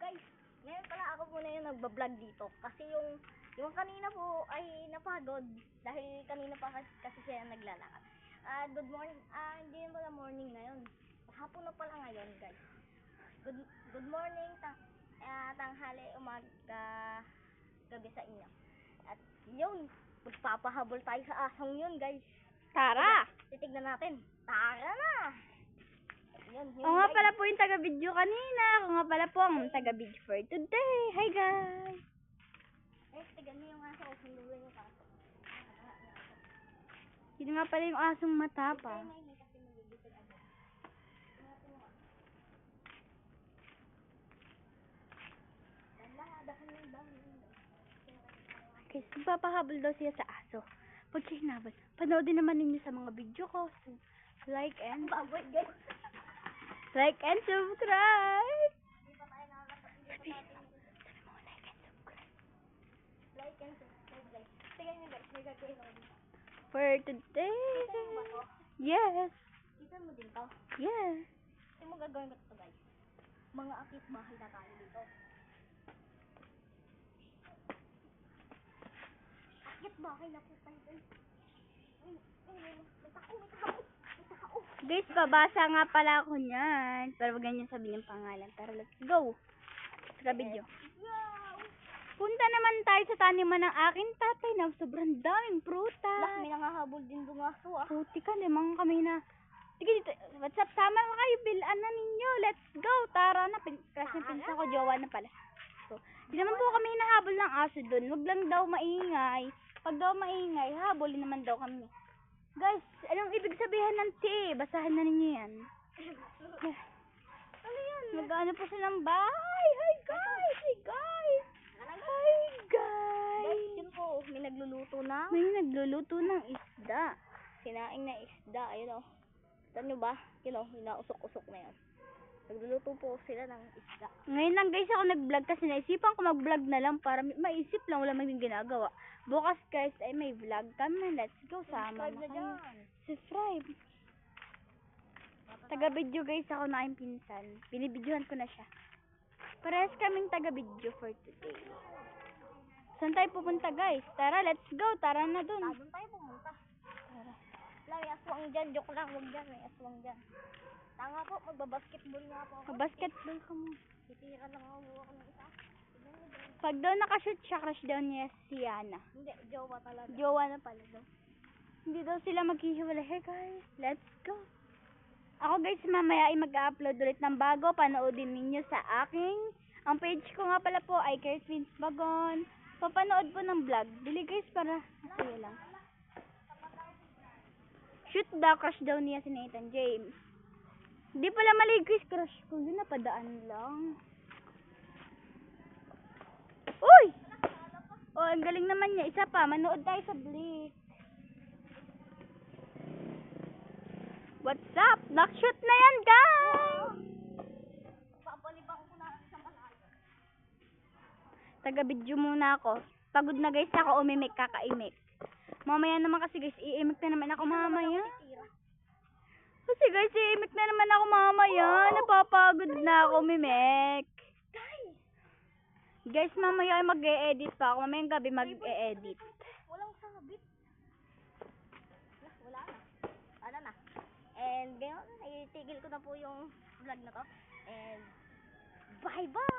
guys, ngayon pala ako muna yung nagbablog dito. Kasi yung kanina po ay napagod. Dahil kanina pa kasi siya naglalakad. Good morning. Hindi na pala morning ngayon. Hapon na pala ngayon guys. Good morning, tanghali, umaga, gabi sa inyo. At yun, magpapahabol tayo sa asong yun guys. Tara! Titignan natin. Tara na! Yun, Ako nga pala po yung taga-video kanina. Ako nga pala po ang taga-video for today. Hi guys! Eh, tigan niyo yung aso. Sunduin yung aso. Yun nga pala yung asong matapa. Guys, papahabol daw siya sa aso. Pag siya hinabol, panoodin naman ninyo sa mga video ko. So, like and subscribe. Hindi pa tayo nakakapag Sabi mo, like and subscribe. Like and subscribe guys. Tigan niyo guys, may gagawin ako dito. For today. Kita mo ba to? Yes. Kita mo din to? Yes. Kasi mo gagawin ko to guys. Mga akit bahay na tayo dito. Akit bahay na po tayo guys. May tao. Guys, babasa nga pala ako niyan. Pero wag ganyan sabihin yung pangalan. Tara, let's go. Sa video. Wow! Punta naman tayo sa taniman ng aking tatay na sobrang daming prutas. Lah, may nangahabol din dumaso ah. Puti ka, limang kami na. Sige dito, what's up? Sama na kayo, bilan na ninyo. Let's go. Tara na, kasi pinsan ko, jowa na pala. So, di naman po kami hinahabol ng aso doon. Wag lang daw maingay. Pag daw maingay, habulin naman daw kami. Guys, anong ibig sabihin ng T? Basahan na ninyo yan. Ano yan? Nag-ano po silang bahay. Hi guys! Hi guys! Hi guys! Guys, yun po, may nagluluto na. May nagluluto ng isda. Sinaing na isda, ayun o. Kita nyo ba? Yun o, hinausok-usok na yan. Nagluluto po sila ng isda. Ngayon lang guys ako nag-vlog kasi naisipan ko mag-vlog na lang para maisip lang wala may ginagawa. Bukas guys ay may vlog kami. Let's go, sama Subscribe na na kayo. dyan. Subscribe. Taga-video guys ako na aking pinsan. Binibidyohan ko na siya. Parehas kaming taga-video for today. Saan tayo pupunta guys? Tara, let's go. Tara na dun. Doon tayo pumunta. Tara. Wala, may aswang dyan. Joke lang, huwag dyan. May aswang dyan. Tanga po, magbabasketball nga po ako. Basketball ka mo. Titira lang ako ng isa. Tignan mo dyan. Pag daw nakashoot siya, crush daw niya si Yana. Hindi, jowa talaga. Jowa na pala daw. Hindi daw sila maghihiwalay. Hey guys, let's go. Ako guys, mamaya ay mag-upload ulit ng bago. Panoodin ninyo sa ang page ko nga pala po ay Kerswins Bagon. Papanood po ng vlog. Dili guys para masaya lang. Shoot daw, crush daw niya si Nathan James. Hindi pala mali guys, crush ko. Yun, napadaan lang. Uy! Oh, ang galing naman niya. Isa pa, manood tayo sa Blitz. What's up? Knock-shoot na yan, guys! Papalibang ko na sa malayo. Taga-video muna ako. Pagod na guys ako, umimik, kakaimik. Mamaya naman kasi guys, iimik na naman ako mamaya. Kasi guys, iimik na naman ako mamaya. Napapagod na ako umimik. Guys, mamaya ay mag-e-edit pa ako. Mamayang gabi mag-e-edit. Walang sabit. Wala na. Ano na. And ngayon, itigil ko na po yung vlog na to. And bye-bye!